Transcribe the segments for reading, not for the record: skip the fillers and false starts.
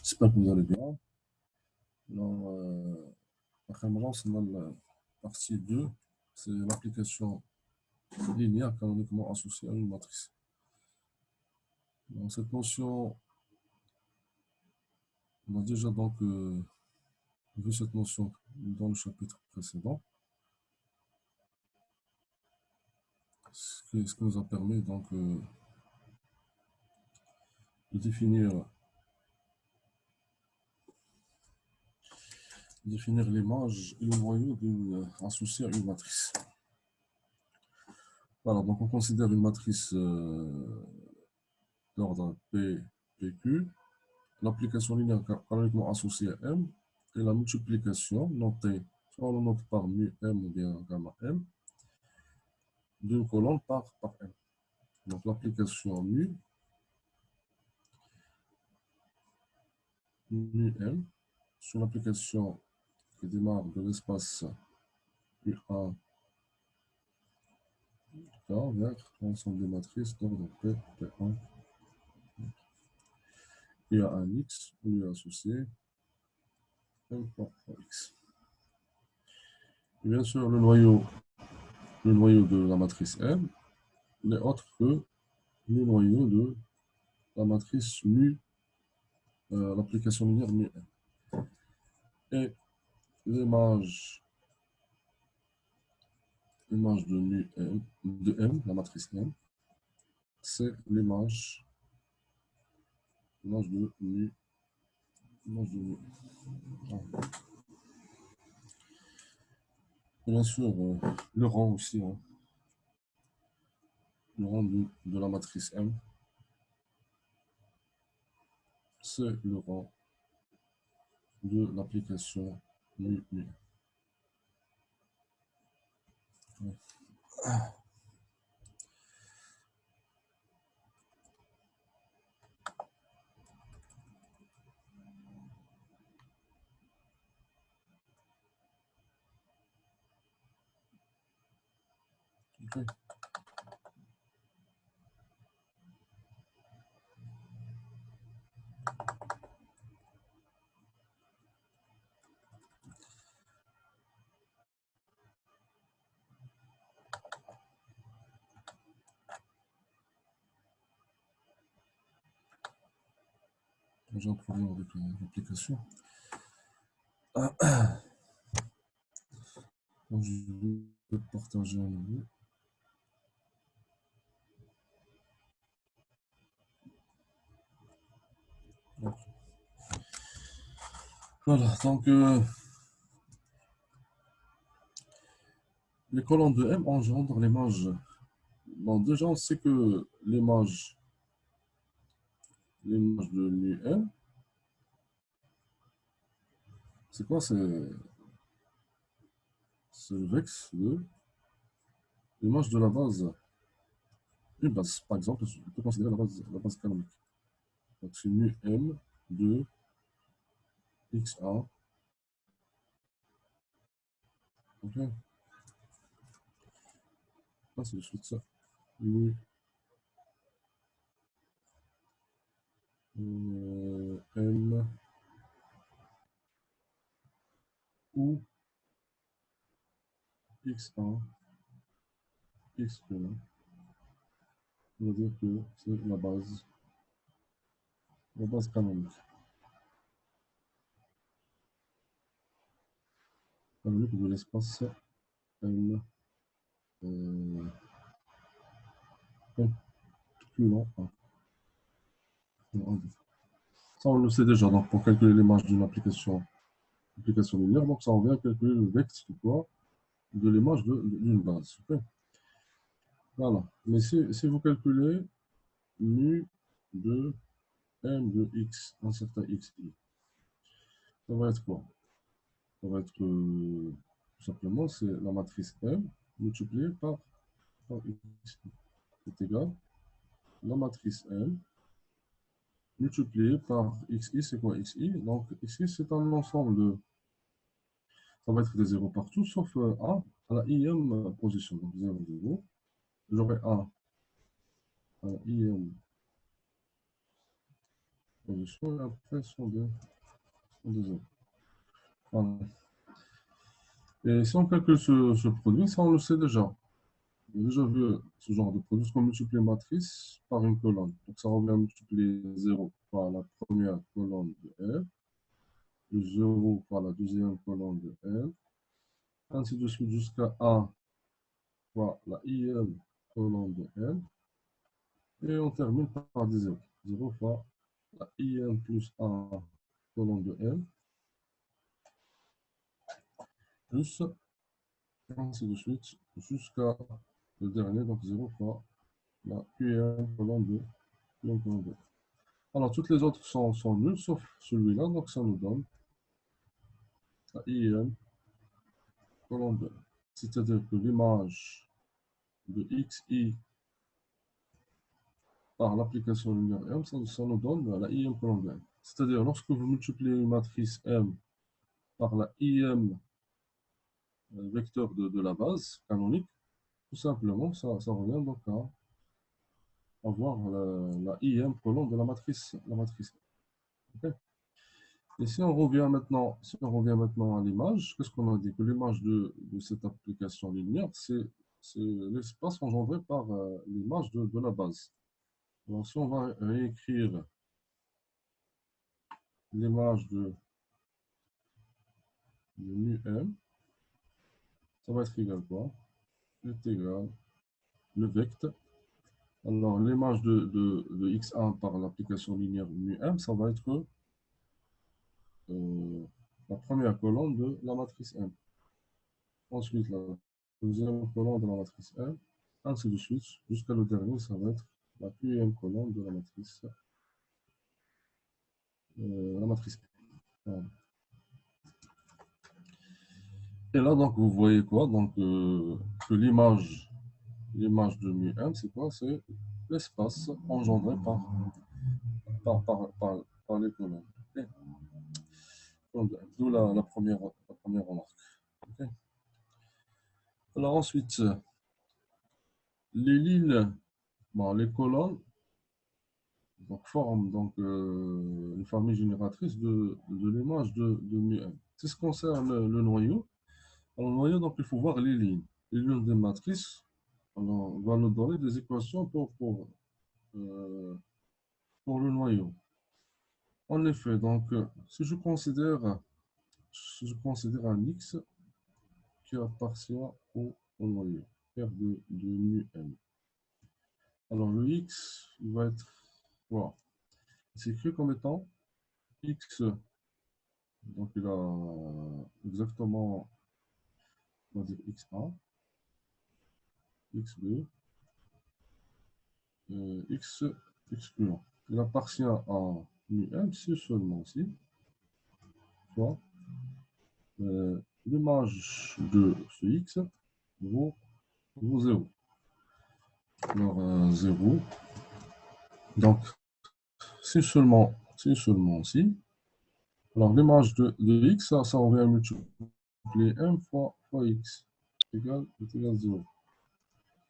J'espère que vous allez bien. Alors, actuellement, c'est dans la partie 2, c'est l'application linéaire canoniquement associée à une matrice. Donc, cette notion, on a déjà donc vu cette notion dans le chapitre précédent, ce qui nous a permis donc de définir l'image et le noyau associé à une matrice. Voilà, donc on considère une matrice d'ordre P, PQ, l'application linéaire canoniquement associée à M, et la multiplication notée, soit on le note par mu M ou bien gamma M, d'une colonne par M. Donc l'application mu M, sur l'application qui démarre de l'espace U1 vers l'ensemble des matrices d'ordre P, P1, il y a un X, on lui est associé M par X. Et bien sûr, le noyau de la matrice M n'est autre que le noyau de la matrice mu, l'application linéaire mu M. Et l'image de mu M, de M, la matrice M, c'est l'image de mu. Et bien sûr, le rang aussi, hein, le rang de la matrice M, c'est le rang de l'application mu. Ouais. Okay. J'ai un problème avec l'application. Donc, je vais partager à nouveau. Voilà, donc les colonnes de M engendrent l'image. Bon, déjà, on sait que l'image de mu M, c'est quoi? C'est le vex de l'image de la base. Une base, par exemple, on peut considérer la base canonique. Donc, c'est mu M de XA. Ok. Là, c'est le suite ça. Mu M ou X1, X1. On va dire que c'est la base canonique. Canonique de l'espace M incluant 1. Ça, on le sait déjà. Donc, pour calculer l'image d'une application linéaire, donc ça revient à calculer le vecteur de quoi? De l'image d'une base. Okay. Voilà. Mais si vous calculez mu de M de X, un certain XI, ça va être quoi? Ça va être tout simplement, c'est la matrice M multipliée par X. C'est égal la matrice M multipliée par XI, c'est quoi XI? Donc XI, c'est un ensemble de. Ça va être des zéros partout, sauf 1 à la ième position. Donc 0, 0. J'aurai 1 à la ième position et après sont des zéros. Voilà. Et si on calcule ce produit, ça on le sait déjà. On a déjà vu ce genre de produit, qu'on multiplie matrice par une colonne. Donc ça revient à multiplier 0 par la première colonne de F, plus 0 par la deuxième colonne de F, ainsi de suite jusqu'à 1 par la ième colonne de F, et on termine par des 0. 0 fois la ième plus 1 colonne de F, plus, ainsi de suite, jusqu'à le dernier, donc 0 fois la ième colonne de F. Alors, toutes les autres sont nulles, sauf celui-là, donc ça nous donne la IM colonne 2. C'est-à-dire que l'image de XI par l'application linéaire M, ça nous donne la IM colonne 2. C'est-à-dire, lorsque vous multipliez une matrice M par la IM vecteur de la base canonique, tout simplement, ça revient donc à avoir la IM colonne de la matrice. Okay. Et si on revient maintenant, à l'image, qu'est-ce qu'on a dit? Que l'image de cette application linéaire, c'est l'espace engendré par l'image de la base. Alors, si on va réécrire l'image de mu m, ça va être égal à quoi? C'est égal le vecteur. Alors, l'image de x1 par l'application linéaire mu m, ça va être la première colonne de la matrice M. Ensuite, la deuxième colonne de la matrice M, ainsi de suite, jusqu'à le dernier, ça va être la quatrième colonne de la matrice M. Et là, donc, vous voyez quoi? Donc, que l'image de mu M, c'est quoi? C'est l'espace engendré par les colonnes. Okay. D'où la première remarque. Okay. Alors ensuite, les lignes, bon, les colonnes, donc, forment donc, une famille génératrice de l'image de mu M. C'est ce qui concerne le noyau. Alors, le noyau, donc, il faut voir les lignes. Les lignes des matrices, alors, on va nous donner des équations le noyau. En effet, donc, si je considère un x qui appartient au noyau, R de mu M. Alors, le x, il va être quoi? C'est écrit comme étant x, donc il a exactement, on va dire x1, x2, x excluant. Il appartient à mu M si seulement si, soit l'image de ce x vaut 0. Alors 0. Donc, si seulement si. Alors, l'image de x, ça revient à multiplier m fois x est égal 0.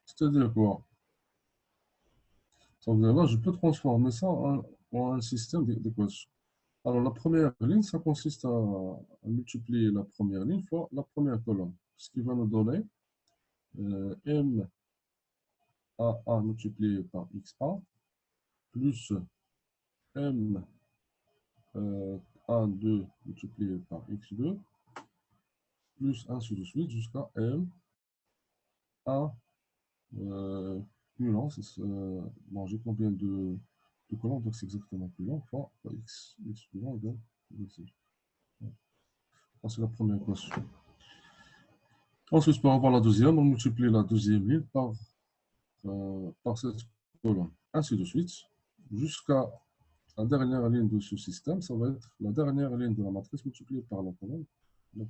C'est-à-dire quoi? Ça veut dire là, je peux transformer ça en un système d'équations. Alors, la première ligne, ça consiste à multiplier la première ligne fois la première colonne. Ce qui va nous donner m a multiplié par xa plus m A2 multiplié par x2 plus ainsi de suite jusqu'à m A plus lent. Bon, j'ai combien de colonnes, donc c'est exactement plus lent fois x plus lent égale x. C'est la première équation. Ensuite, pour avoir la deuxième, on multiplie la deuxième ligne par cette colonne. Ainsi de suite, jusqu'à la dernière ligne de ce système, ça va être la dernière ligne de la matrice multipliée par la colonne. Donc,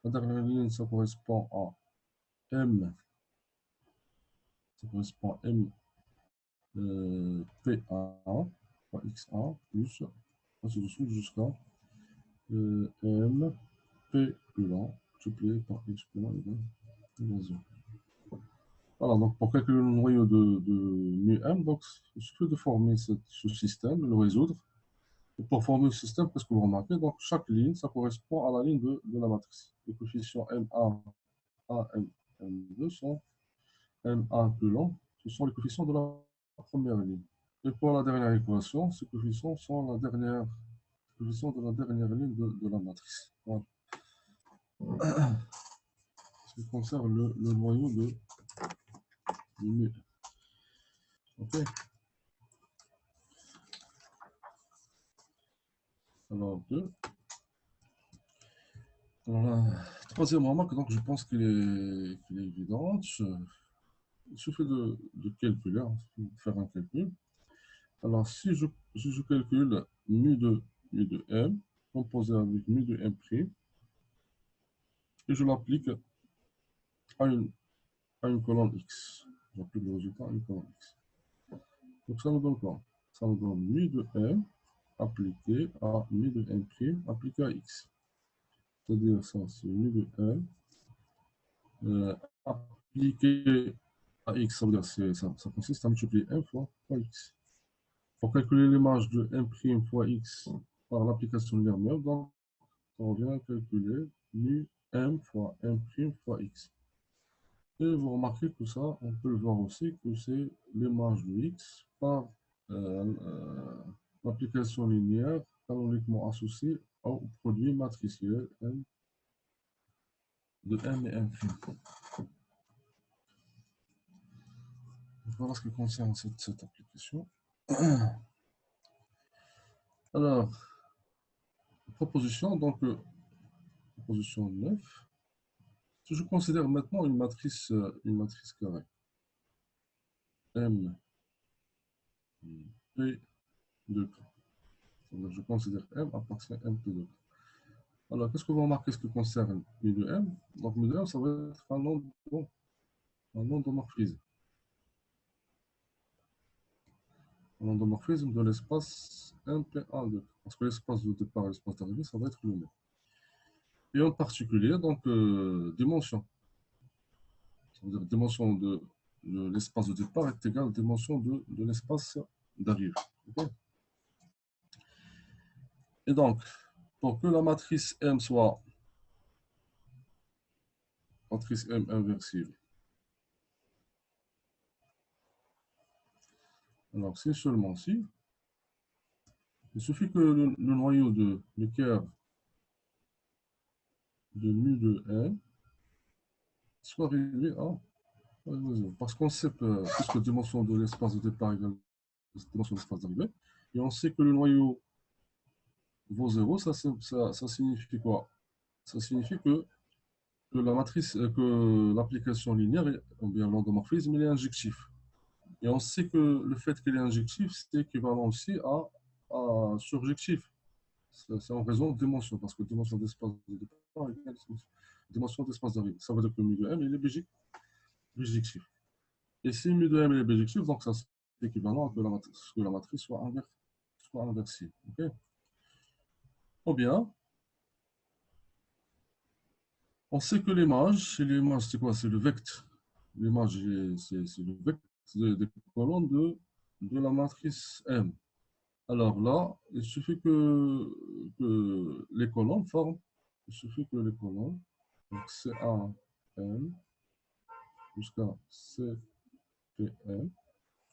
la dernière ligne, ça correspond à M. Ça correspond à M P1 par X1 plus, ainsi de suite, jusqu'à M P plus lent multiplié par X plus lent égale 0. Voilà, donc pour calculer le noyau de mu M, donc, il suffit de former ce système, le résoudre. Et pour former le système, qu'est-ce que vous remarquez? Donc, chaque ligne, ça correspond à la ligne de la matrice. Les coefficients M1, A, M, M2 sont M1 plus long. Ce sont les coefficients de la première ligne. Et pour la dernière équation, ces coefficients sont coefficients de la dernière ligne de la matrice. Voilà. Ce qui concerne le noyau de mu. OK. Alors, alors la troisième remarque, donc je pense qu'elle est évidente. Il suffit de calculer, hein, de faire un calcul. Alors, si je calcule mu de m, composé avec mu de m', et je l'applique à une colonne x. J'applique le résultat à une colonne x. Donc, ça nous donne quoi? Ça nous donne mu de m appliqué à mu de m' appliqué à x. C'est-à-dire ça, c'est mu de m appliqué à x, ça veut dire ça consiste à multiplier m fois x. Pour calculer l'image de m' fois x par l'application linéaire même, donc on revient à calculer mu m fois m' fois x. Et vous remarquez que ça, on peut le voir aussi, que c'est l'image de x par l'application linéaire canoniquement associée au produit matriciel m de m et m'. Voilà ce qui concerne cette application. Alors, proposition, donc proposition 9. Si je considère maintenant une matrice carrée, M, P de K. Je considère M appartient à M P de K. Alors, qu'est-ce que vous remarquez ce qui concerne mu de M? Donc, mu de M, ça va être un endomorphisme. Un endomorphisme de l'espace MP1 de K. Parce que l'espace de départ et l'espace d'arrivée, ça va être le même. Et en particulier, donc, dimension. Ça veut dire dimension de l'espace de départ est égale à la dimension de l'espace d'arrivée. Okay. Et donc, pour que la matrice M soit matrice M inversible, alors c'est seulement si, il suffit que le noyau de l'équerre de mu de M soit réduit à, parce qu'on sait que, puisque la dimension de l'espace de départ égale la dimension de l'espace d'arrivée, et on sait que le noyau vaut 0, ça signifie quoi? Ça signifie que la matrice, que l'application linéaire, ou bien l'endomorphisme, il est injectif. Et on sait que le fait qu'il est injectif, c'est équivalent aussi à surjectif. C'est en raison de dimension, parce que dimension d'espace de départ égale dimension d'espace d'arrivée. Ça veut dire que mu de m, il est bijectif. Et si mu de m il est bijectif, donc ça c'est équivalent à que la matrice soit inversible. Okay. Ou bien, on sait que l'image, c'est quoi? C'est le vecteur. L'image, c'est le vecteur des colonnes de la matrice M. Alors là, il suffit que les colonnes forment, il suffit que les colonnes, donc C1, M, jusqu'à CPM,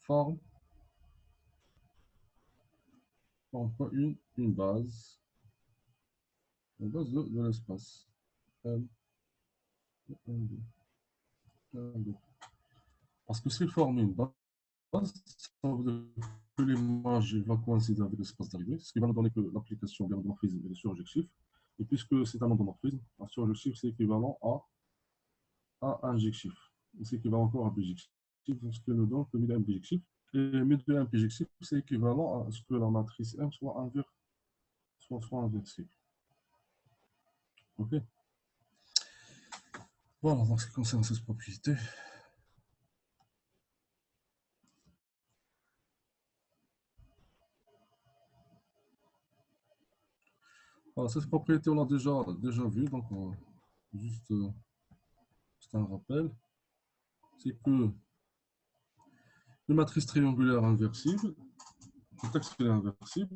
forment une base de l'espace M, 1, 2, 1, 2. Parce que s'ils forment une base, ça veut dire que l'image va coïncider avec l'espace d'arrivée, ce qui va nous donner que l'application de l'endomorphisme est surjectif. Et puisque c'est un endomorphisme, un surjectif c'est équivalent à injectif. C'est équivalent encore à bijectif, ce qui nous donne que mu de m bijectif. Et mu de m bijectif, c'est équivalent à ce que la matrice M soit inversible. OK. Voilà, donc ce qui concerne cette propriété. Voilà, cette propriété, on l'a déjà vue, donc juste un rappel. C'est que une matrice triangulaire inversible, le texte est inversible,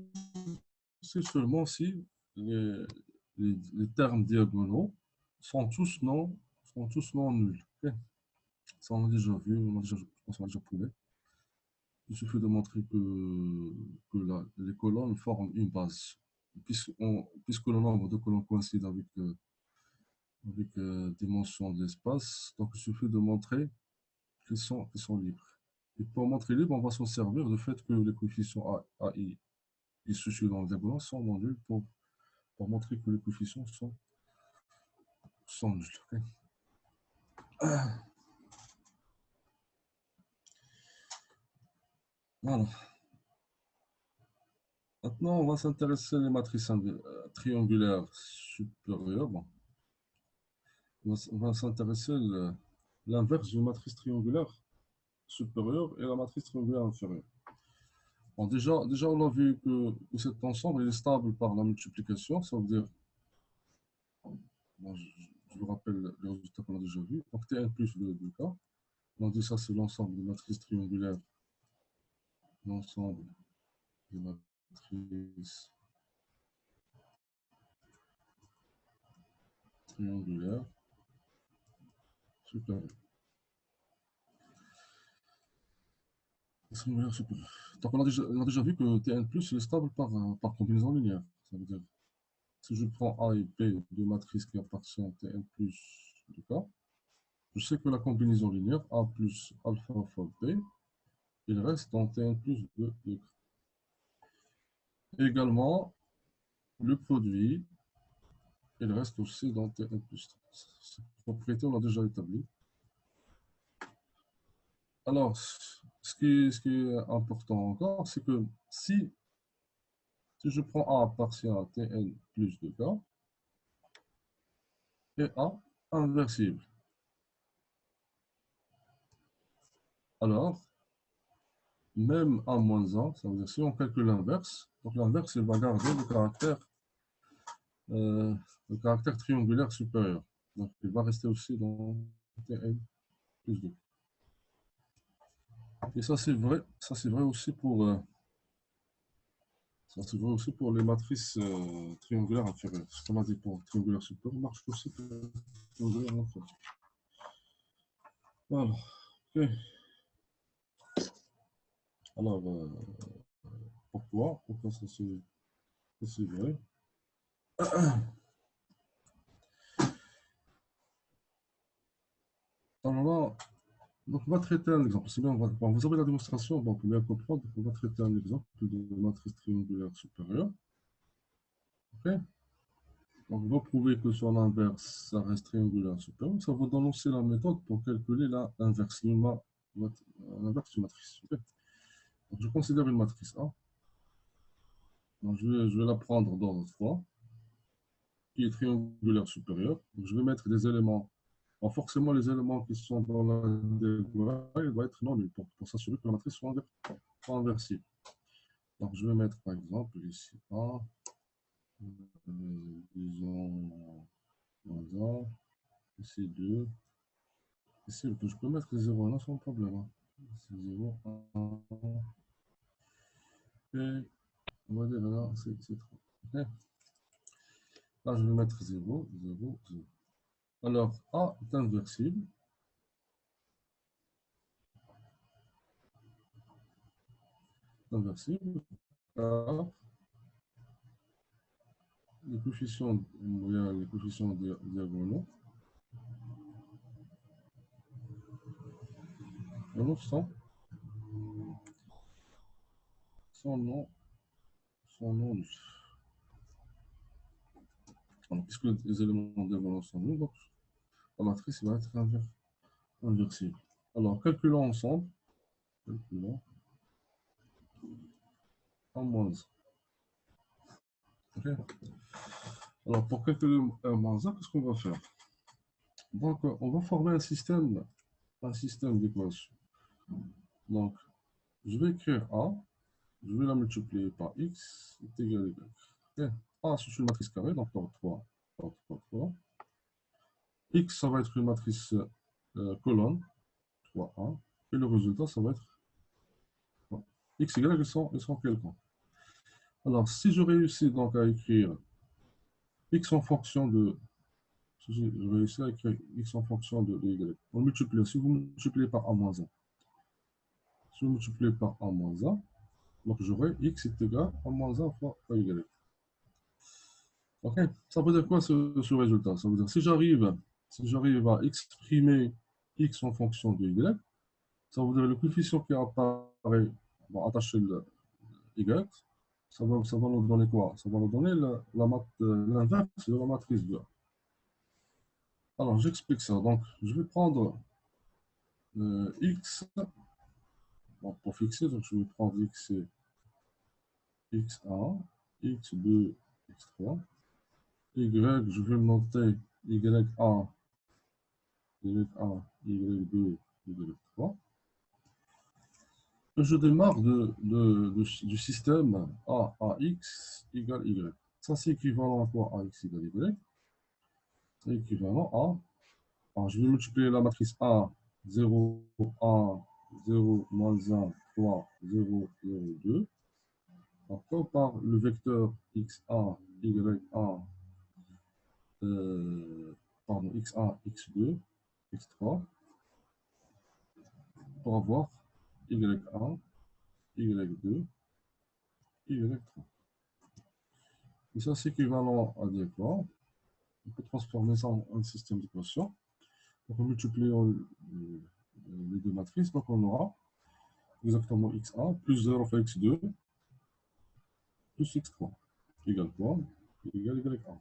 c'est seulement si les termes diagonaux sont tous non nuls. Ok. Ça, on a déjà vu, je pense qu'on a déjà prouvé. Il suffit de montrer que les colonnes forment une base. Puisque le nombre de colonnes coïncide avec dimension de l'espace, donc il suffit de montrer qu'ils sont libres. Et pour montrer libre, on va s'en servir du fait que les coefficients A, I qui se situent dans le diagonale sont non nuls pour montrer que les coefficients sont nuls. Okay. Voilà. Maintenant, on va s'intéresser aux matrices triangulaires supérieures. Bon. On va s'intéresser à l'inverse d'une matrice triangulaire supérieure et la matrice triangulaire inférieure. Bon, déjà, on a vu que cet ensemble il est stable par la multiplication, ça veut dire, bon, je vous rappelle les résultats qu'on a déjà vus. Donc Tn plus 2K. On dit ça, c'est l'ensemble des matrices triangulaires. L'ensemble des matrices triangulaires supérieures. Donc on a déjà vu que Tn plus est stable par combinaison linéaire. Ça veut dire, si je prends A et B, deux matrices qui appartiennent à Tn plus 2K, je sais que la combinaison linéaire A plus alpha fois B, il reste dans Tn plus 2K. Également, le produit, il reste aussi dans Tn plus 3. Cette propriété, on l'a déjà établie. Alors, ce qui est important encore, c'est que si je prends A appartient à Tn plus 2K, et A inversible, alors, même A moins 1, ça veut dire si on calcule l'inverse, donc l'inverse, il va garder le caractère triangulaire supérieur. Donc, il va rester aussi dans Tn plus 2. Et ça, c'est vrai aussi pour les matrices triangulaires inférieures. Ce qu'on a dit pour triangulaire supérieur marche aussi pour triangulaire inférieur. Voilà. Okay. Alors, pourquoi ça c'est vrai? Alors là, donc on va traiter un exemple. C'est bien, vous avez la démonstration, bon, pour bien comprendre, on va traiter un exemple de matrice triangulaire supérieure. Ok. Donc, on va prouver que sur l'inverse, ça reste triangulaire supérieur. Ça va donner aussi la méthode pour calculer l'inverse d'une matrice. Okay. Donc, je considère une matrice A. Donc, je vais la prendre d'ordre 3, qui est triangulaire supérieur. Donc, je vais mettre des éléments. Alors, forcément, les éléments qui sont dans la diagonale, ils vont être non nuls pour s'assurer que la matrice soit inversible. Donc, je vais mettre par exemple ici A, disons 1, ici 2, ici je peux mettre 0 là sans problème. Hein. C'est 0, 1, et on va dire là, c'est 3. Okay. Là, je vais mettre 0, 0, 0. Alors, A est inversible. Inversible. Car les coefficients diagonaux sont non nuls. Puisque les éléments diagonaux sont nuls, donc la matrice va être inversible. Alors, calculons ensemble. Calculons. En moins 1. Okay. Alors, pour calculer moins 1, qu'est-ce qu'on va faire? Donc, on va former un système d'équations. Donc, je vais écrire A, je vais la multiplier par X, est égal à Y. Okay. A, c'est une matrice carrée, donc par 3, par 3, 3. X, ça va être une matrice colonne, 3, 1. Et le résultat, ça va être X égale, ils sont quelconques. Alors, si je réussis donc à écrire x en fonction de... Si je réussis à écrire x en fonction de y, on multiplie. Si vous multipliez par a moins 1, si vous multipliez par a moins 1, donc j'aurai x est égal à moins 1 fois y. Ok, ça veut dire quoi ce résultat? Ça veut dire si j'arrive à exprimer x en fonction de y, ça veut dire le coefficient qui apparaît, bon, attaché le y, ça va nous donner quoi? Ça va nous donner l'inverse de la matrice de A. Alors, j'explique ça. Donc, je vais prendre x, bon, pour fixer, donc je vais prendre x, c'est x1, x2, x3. Y, je vais le noter y1, y1, y2, y3. Je démarre du système AX égale Y. Ça, c'est équivalent à quoi? AX égale Y. C'est équivalent à... Alors, je vais multiplier la matrice A, 0, 1, 0, moins 1, 3, 0, 0, 2. Encore par le vecteur X1, Y1, pardon, X1, X2, X3, pour avoir Y1, Y2, Y3. Et ça, c'est équivalent à dire quoi? On peut transformer ça en un système d'équations. Donc, en multipliant les deux matrices, donc on aura exactement x1 plus 0 fois x2 plus x3 égale quoi? Égale y1.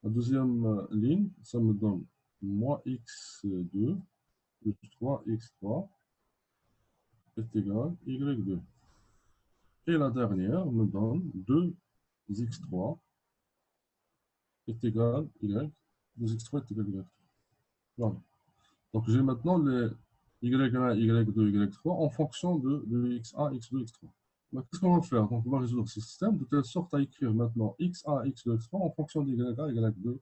La deuxième ligne, ça me donne moins x2 plus 3x3 est égal à y2. Et la dernière me donne 2x3 est égal à y. 2x3 est égal à y3. Voilà. Donc j'ai maintenant les y1, y2, y3 en fonction de x1, x2, x3. Qu'est-ce qu'on va faire? Donc on va résoudre ce système de telle sorte à écrire maintenant x1, x2, x3 en fonction de y1, y2,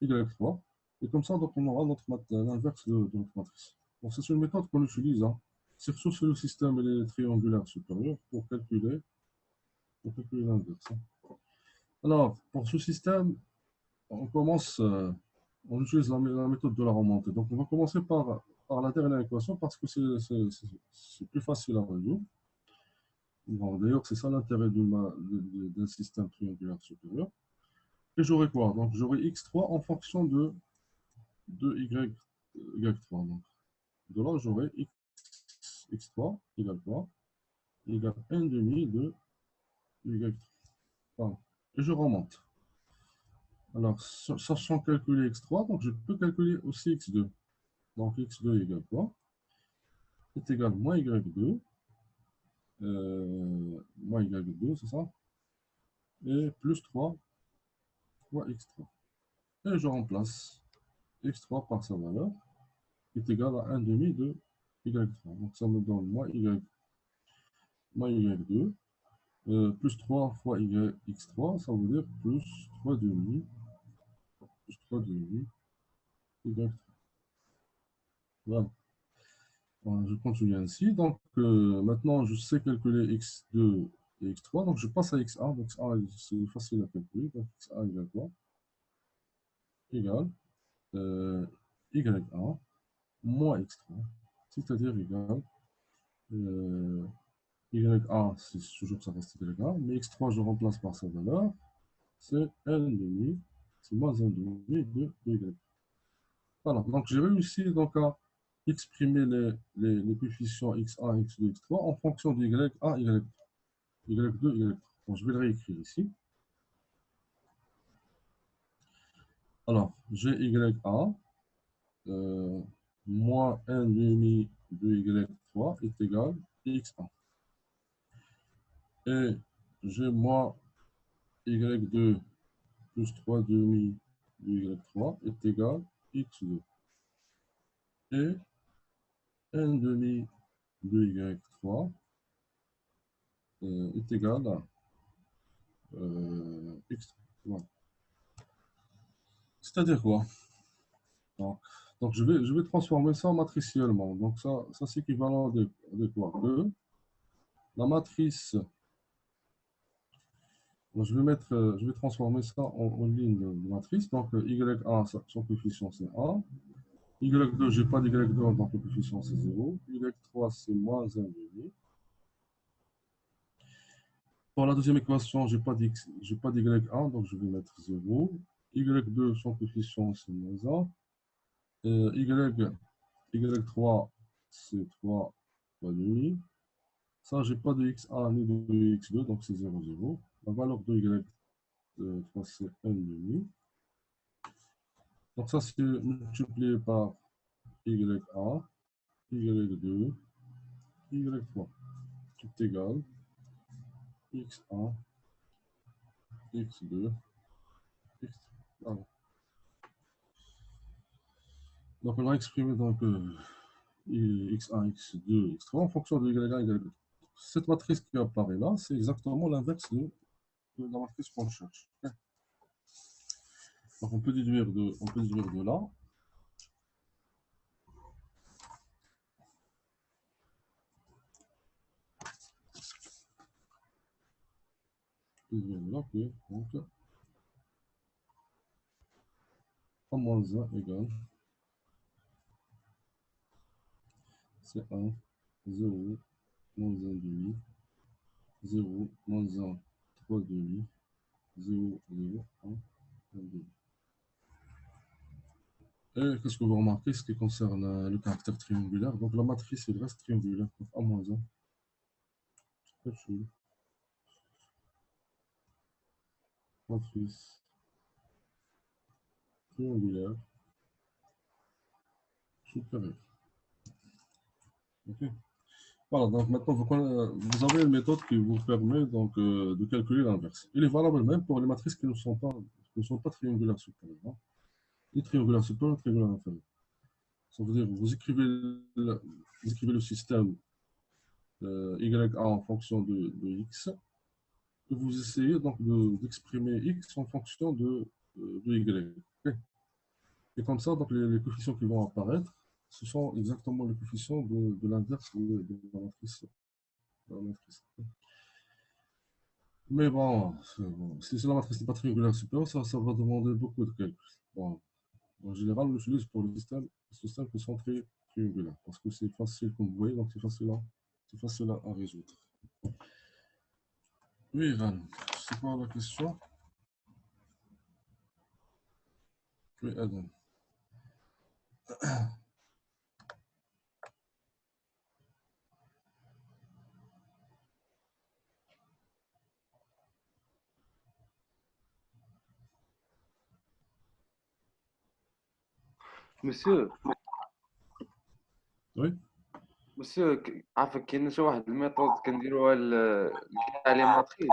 y3. Et comme ça, donc, on aura l'inverse de notre matrice. Donc c'est une méthode qu'on utilise, hein, surtout sur le système et les triangulaires supérieurs pour calculer l'inverse. Hein. Alors, pour ce système, on commence, on utilise la méthode de la remontée. Donc, on va commencer par la dernière équation parce que c'est plus facile à résoudre. Bon, d'ailleurs, c'est ça l'intérêt d'un système triangulaire supérieur. Et j'aurai quoi? Donc, j'aurai x3 en fonction de y3. Donc, de là, j'aurai x3 égale quoi? Égale 1 demi de y3. Voilà. Et je remonte. Alors, sachant calculer x3, donc je peux calculer aussi x2. Donc, x2 égale quoi? Est égal à moins y2. Moins y2, c'est ça? Et plus 3 fois x3. Et je remplace x3 par sa valeur, qui est égal à 1 demi de y3. Donc, ça me donne moins y2, plus 3 fois x3, ça veut dire plus 3 demi, y3. Voilà. Je continue ainsi. Donc, maintenant, je sais calculer x2 et x3. Donc, je passe à x1. Donc, x1, c'est facile à calculer. Donc, x1 égale quoi? Égale y1 moins x3. C'est-à-dire égal y1, c'est toujours ça reste y1. Mais x3, je remplace par sa valeur. C'est 1,5. C'est moins 1,5 de y. Voilà. Donc, j'ai réussi donc, à exprimer les coefficients x1, x2, x3 en fonction de y1, y2, y3. Donc, je vais le réécrire ici. Alors, j'ai y1 moins 1 demi de y3 est égal à x1. Et j'ai moins y2 plus 3 demi de y3 est égal à x2. Et 1 demi de y3 est égal à x3. Voilà. C'est-à-dire quoi? Donc je vais transformer ça matriciellement. Donc ça c'est équivalent de quoi? Que la matrice je vais mettre, je vais transformer ça en ligne de matrice. Donc, Y1, son coefficient, c'est 1. Y2, je n'ai pas d'Y2, donc le coefficient, c'est 0. Y3, c'est moins 1,5. Pour la deuxième équation, je n'ai pas d'Y1, donc je vais mettre 0. Y2, son coefficient, c'est moins 1. Y3, c'est 3, 3,5. Ça, je n'ai pas de x1 ni de x2, donc c'est 0, 0. La valeur de y3, c'est 1,5. Donc ça, c'est multiplié par y1, y2, y3. Tout égal x1, x2, x3. Voilà. Donc on va exprimer donc, x1, x2, x3 en fonction de y1, y2. Cette matrice qui apparaît là, c'est exactement l'inverse de la matrice qu'on cherche. Donc on peut déduire de là. De là que donc, A moins 1 égale C1, 0, moins 1 demi, 0, moins 1, 3 demi, 0, 0, 1, 1 demi. Et qu'est-ce que vous remarquez, ce qui concerne le caractère triangulaire? Donc la matrice, il reste triangulaire, donc A moins 1. C'est très chou. Matrice triangulaire supérieure. Ok. Voilà, donc maintenant vous avez une méthode qui vous permet donc, de calculer l'inverse. Il est valable même pour les matrices qui ne sont pas triangulaires supérieures. Hein. Ni triangulaires supérieures, ni triangulaires inférieures. Ça veut dire vous écrivez le système y1 en fonction de x, et vous essayez donc d'exprimer x en fonction de y. Okay. Et comme ça, donc, les coefficients qui vont apparaître, ce sont exactement les coefficients de l'inverse de la matrice. Mais bon, si la matrice n'est pas triangulaire supérieure, ça va demander beaucoup de calculs. Bon, en général, on l'utilise pour les systèmes qui sont triangulaires, parce que c'est facile, comme vous voyez, donc c'est facile à résoudre. Oui, Iran, c'est quoi la question? Oui, Adam. مسيو Oui, مسيو عافاك كاين شي واحد الميثود كنديروها لكاع لي ماتريس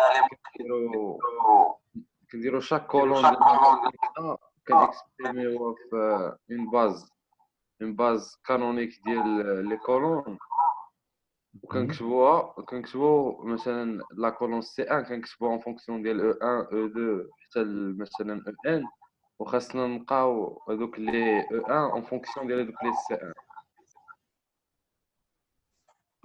كنديرو شاك كولون ديال ماتريس A كنكسبريميوها في اون باز كانونيك ديال لي كولون وكنكتبو مثلا لا كولون سي 1 كنكتبوها اون فونكسيون ديال او 1 او 2 حتى مثلا او ان وخاصنا نلقاو هذوك لي او 1 اون فونكسيون ديال هذوك لي سي 1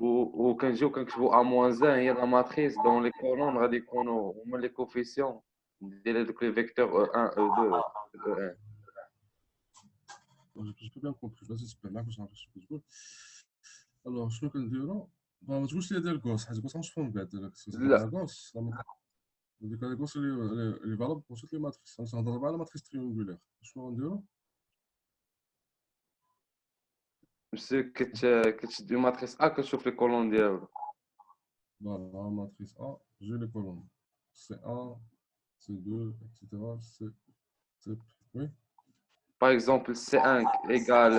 وكنجيو كنكتبو ا موان 1 هي لا ماتريس دون لي كولون غادي يكونوا هما لي كوفيسيون ديال هذوك لي فيكتور او 1 او 2 او 1 j'ai pas bien compris. Vas-y, super, là, j'ai l'impression que je veux. Alors, je peux dire, ما تقولش لي ديال كوس، حيت كوس غنشوفهم كاع ديالك، لا لا كوس، هذيك كوس اللي فالاب بور توت لي ماتريس، انا نهضر على ماتريس تريونغولير، شنو غنديرو؟ ماشي كتشد ماتريس ا كتشوف لي كولون ديالو Voilà, matrice A, j'ai les colonnes. C1, C2, etc. C, oui. باغ اكزومبل سي 1 ايغال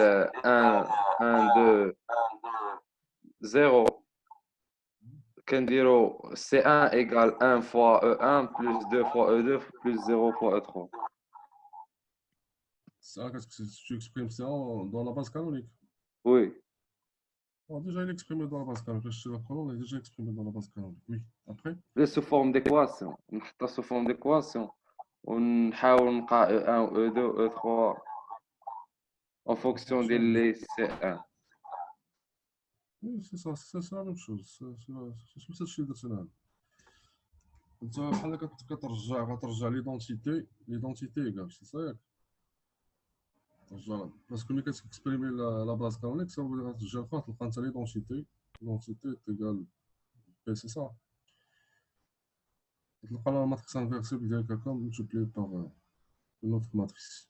1 1 2 0 كنديرو C1 égale 1 fois E1 plus 2 fois E2 plus 0 fois E3. Ça, qu'est-ce que tu exprimes ça dans la base canonique? Oui. Bon, déjà, il est exprimé dans la base canonique. La colonne est déjà exprimée dans la base canonique. Oui. Après? Là, sous forme d'équation. نحطها sous forme d'équation ونحاول نلقى E1 و E2 و E3 en fonction fonction ديال de... لي C1. Oui, c'est ça, c'est la même chose. C'est ce que c'est le انت بحال غترجع ليدونتيتي ايكال سي صا ياك ترجع باسكو ملي كتكسبريمي لا باز كانونيك صافي غترجع لفوق تلقى انت ليدونتيتي تيكال بي سي صا تلقى لا ماتريكس انفيرسيبل ديالك هكا ملتبلي باغ اون اوتر ماتريكس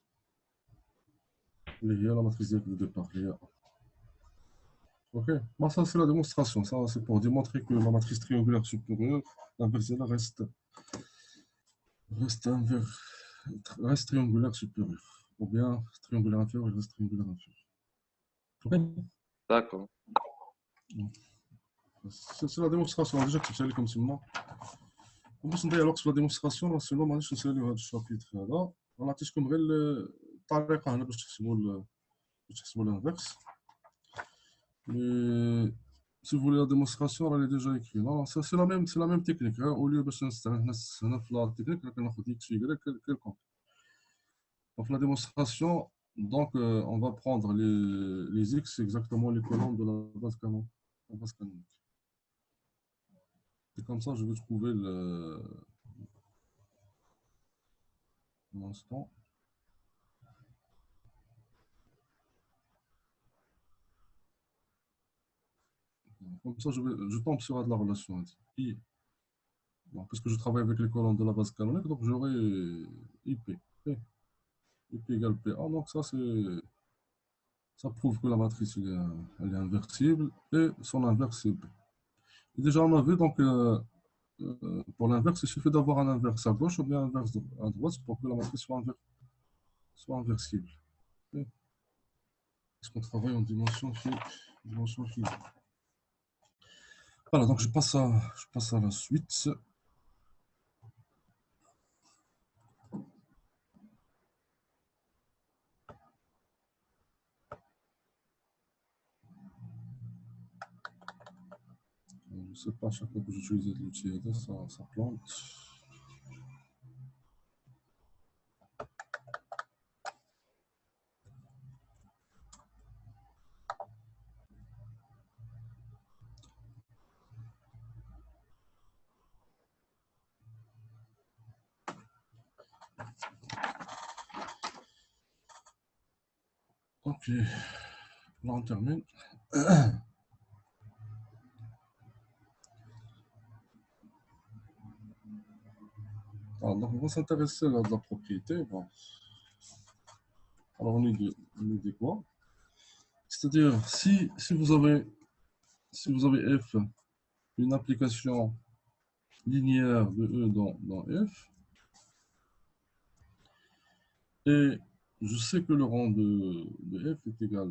اللي هي لا ماتريكس ديالك دو ديبار اللي هي ok. Bon, ça, c'est la démonstration. Ça, c'est pour démontrer que la matrice triangulaire supérieure, l'inverse là reste triangulaire supérieur. Ou bien triangulaire inférieur reste triangulaire inférieur. Ok. D'accord. C'est la démonstration. Déjà, tu sais comme c'est moi. On peut se dire alors que c'est la démonstration, sinon, moi, je sais le chapitre là. On a dit comme le طريقة هنا باش تحسبوا l'inverse. Mais si vous voulez la démonstration, elle est déjà écrite. Non, c'est la même technique. Hein. Au lieu de la technique, on a X, Y, quelconque. Donc la démonstration, donc, on va prendre les X, exactement les colonnes de la base canonique. Et comme ça, je vais trouver l'instant. Comme ça, je tombe sur de la relation. I, bon, puisque je travaille avec les colonnes de la base canonique, donc j'aurai IP. IP égale PA. Donc ça prouve que la matrice elle est inversible et son inverse c'est B. Et déjà, on a vu, donc, pour l'inverse, il suffit d'avoir un inverse à gauche ou bien un inverse à droite pour que la matrice soit inversible. Est-ce qu'on travaille en dimension physique? Voilà, donc je passe à la suite. Je ne sais pas, à chaque fois que j'utilise l'outil, ça plante. Ok, là on termine. Alors, donc on va s'intéresser à la propriété. Bon. Alors on est dit quoi? C'est-à-dire, si vous avez f, une application linéaire de E dans f, et je sais que le rang de f est égal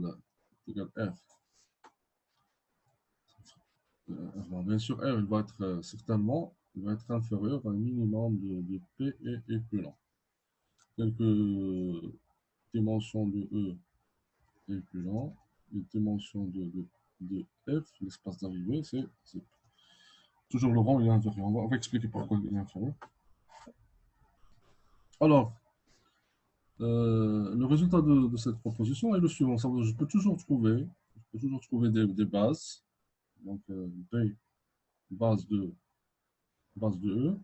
R. Alors, bien sûr, R il va être certainement inférieur à un minimum de P et équivalent. Quelques dimensions de E équivalent, les dimensions de F, l'espace d'arrivée, c'est toujours le rang il est inférieur. On va expliquer pourquoi il est inférieur. Alors, le résultat de cette proposition est le suivant. Je peux toujours trouver des bases. Donc, B, base de E,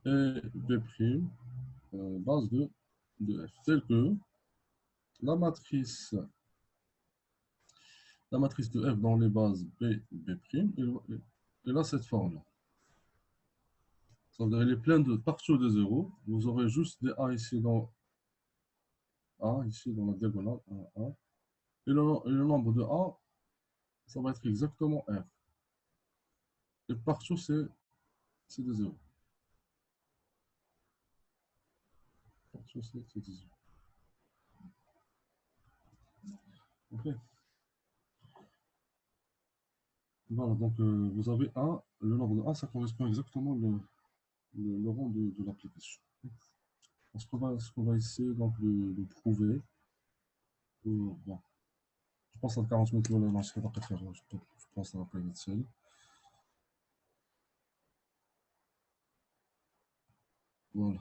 et B', base de F, telle que la matrice de F dans les bases B, B', elle a cette forme-là. Ça veut dire qu'elle est pleine de partout de 0. Vous aurez juste des A ici dans la diagonale, 1, 1. Et le nombre de A, ça va être exactement R. Et partout, c'est des 0. Partout, c'est des 0. Ok. Voilà, donc vous avez 1, le nombre de 1, ça correspond exactement le rang de l'application. Ce qu'on va essayer donc de prouver. Bon, je pense à 40 minutes, je pense que ça va pas être seul. Voilà.